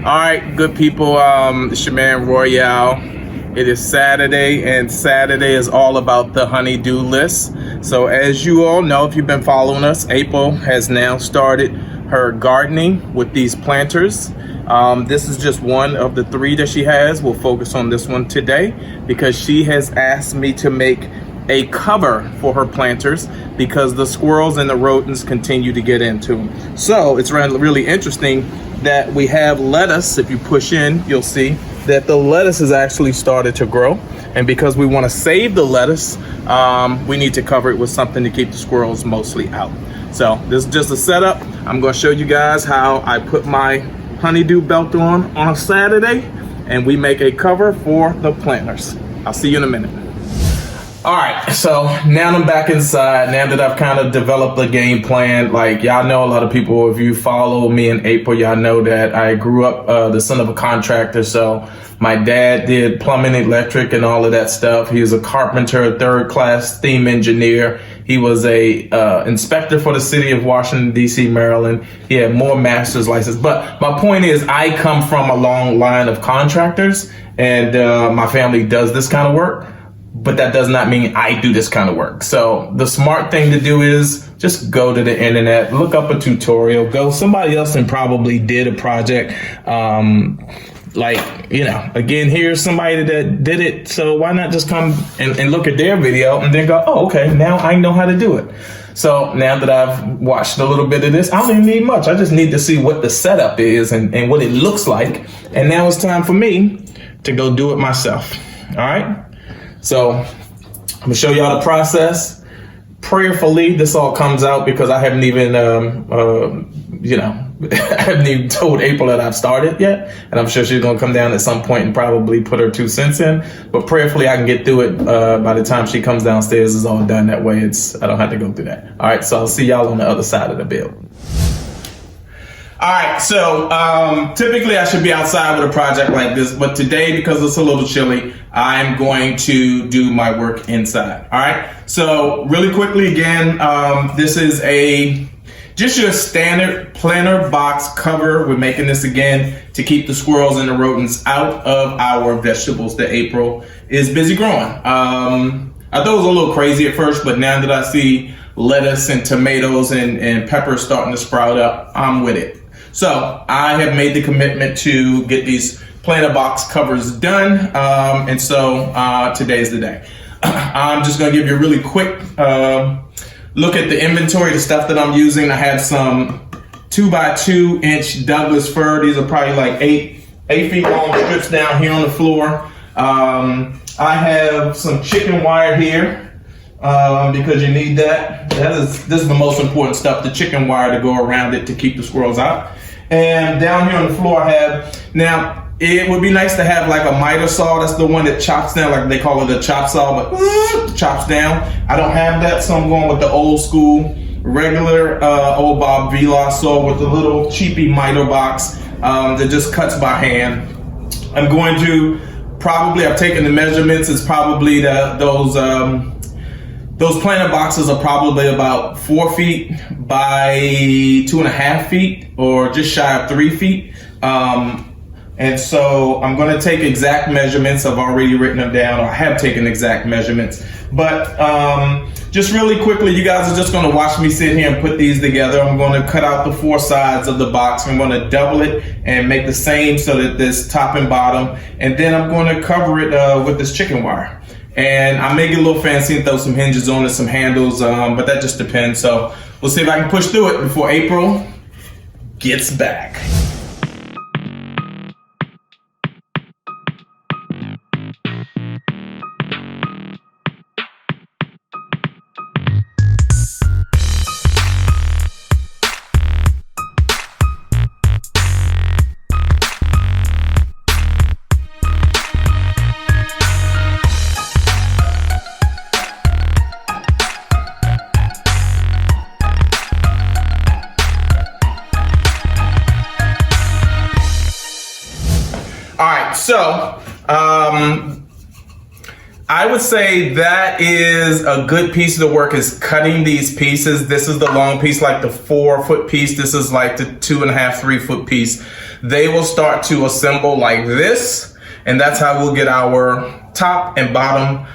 All right, good people. It's your man Royale. It is Saturday, and Saturday is all about the honey-do list. So as you all know, if you've been following us, April has now started her gardening with these planters. This is just one of the 3 that she has. We'll focus on this one today because she has asked me to make a cover for her planters because the squirrels and the rodents continue to get into them. So it's really interesting that we have lettuce. If you push in, you'll see that the lettuce has actually started to grow. And because we want to save the lettuce, we need to cover it with something to keep the squirrels mostly out. So this is just a setup. I'm going to show you guys how I put my honeydew belt on a Saturday, and we make a cover for the planters. I'll see you in a minute. All right, so now I'm back inside. Now that I've kind of developed a game plan, like y'all know, a lot of people, if you follow me in April, y'all know that I grew up the son of a contractor. So my dad did plumbing, electric, and all of that stuff. He was a carpenter, third-class steam engineer. He was a inspector for the city of Washington, D.C., Maryland. He had more master's license. But my point is, I come from a long line of contractors, and my family does this kind of work. But that does not mean I do this kind of work. So the smart thing to do is just go to the internet, look up a tutorial, somebody else and probably did a project. Again, here's somebody that did it. So why not just come and look at their video and then go, oh, okay, now I know how to do it. So now that I've watched a little bit of this, I don't even need much. I just need to see what the setup is and what it looks like. And now it's time for me to go do it myself. All right. So I'm gonna show y'all the process. Prayerfully, this all comes out because I haven't even, I haven't even told April that I've started yet. And I'm sure she's gonna come down at some point and probably put her 2 cents in. But prayerfully, I can get through it by the time she comes downstairs. It's all done that way. I don't have to go through that. All right, so I'll see y'all on the other side of the build. All right, so typically I should be outside with a project like this, but today, because it's a little chilly, I'm going to do my work inside. All right, so really quickly again, this is just your standard planter box cover. We're making this again to keep the squirrels and the rodents out of our vegetables that April is busy growing. I thought it was a little crazy at first, but now that I see lettuce and tomatoes and peppers starting to sprout up, I'm with it. So I have made the commitment to get these planter box covers done. And so today's the day. I'm just going to give you a really quick look at the inventory, the stuff that I'm using. I have some 2x2 inch Douglas fir. These are probably like 8 feet long strips down here on the floor. I have some chicken wire here because you need that. This is the most important stuff, the chicken wire to go around it to keep the squirrels out. And down here on the floor I have, now it would be nice to have like a miter saw. That's the one that chops down, like they call it a chop saw, but chops down. I don't have that, so I'm going with the old school, regular old Bob Vila saw with the little cheapy miter box that just cuts by hand. I'm going to I've taken the measurements. It's probably those planter boxes are probably about 4 feet by 2.5 feet, or just shy of 3 feet. And so I'm going to take exact measurements. I've already written them down, or I have taken exact measurements. But just really quickly, you guys are just going to watch me sit here and put these together. I'm going to cut out the 4 sides of the box. I'm going to double it and make the same so that this top and bottom. And then I'm going to cover it with this chicken wire. And I may get a little fancy and throw some hinges on it, some handles, but that just depends. So we'll see if I can push through it before April gets back. All right, so I would say that is a good piece of the work, is cutting these pieces. This is the long piece, like the 4-foot piece. This is like the 2.5, 3-foot piece. They will start to assemble like this, and that's how we'll get our top and bottom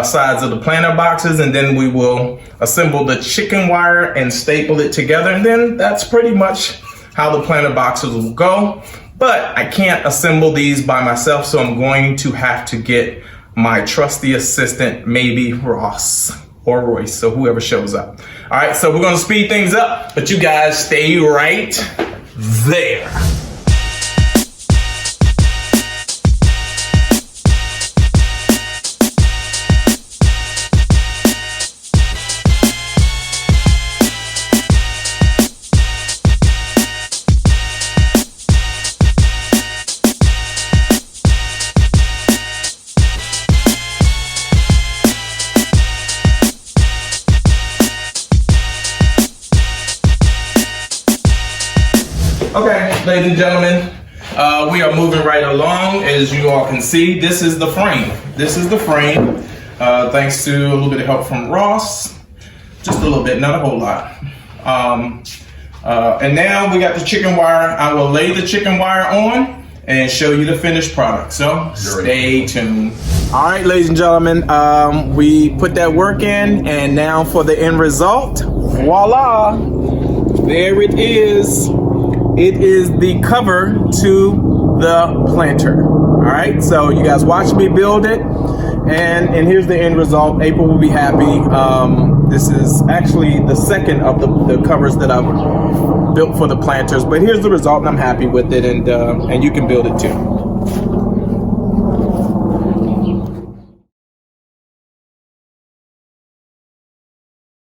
sides of the planter boxes. And then we will assemble the chicken wire and staple it together. And then that's pretty much how the planter boxes will go. But I can't assemble these by myself, so I'm going to have to get my trusty assistant, maybe Ross or Royce, so whoever shows up. All right, so we're gonna speed things up, but you guys stay right there. Okay, ladies and gentlemen, we are moving right along. As you all can see, this is the frame. This is the frame, thanks to a little bit of help from Ross. Just a little bit, not a whole lot. And now we got the chicken wire. I will lay the chicken wire on and show you the finished product. So stay tuned. All right, ladies and gentlemen, we put that work in, and now for the end result. Voila, there it is. It is the cover to the planter. All right, so you guys watch me build it, and here's the end result. April will be happy. This is actually the second of the covers that I've built for the planters, but here's the result, and I'm happy with it, and you can build it too.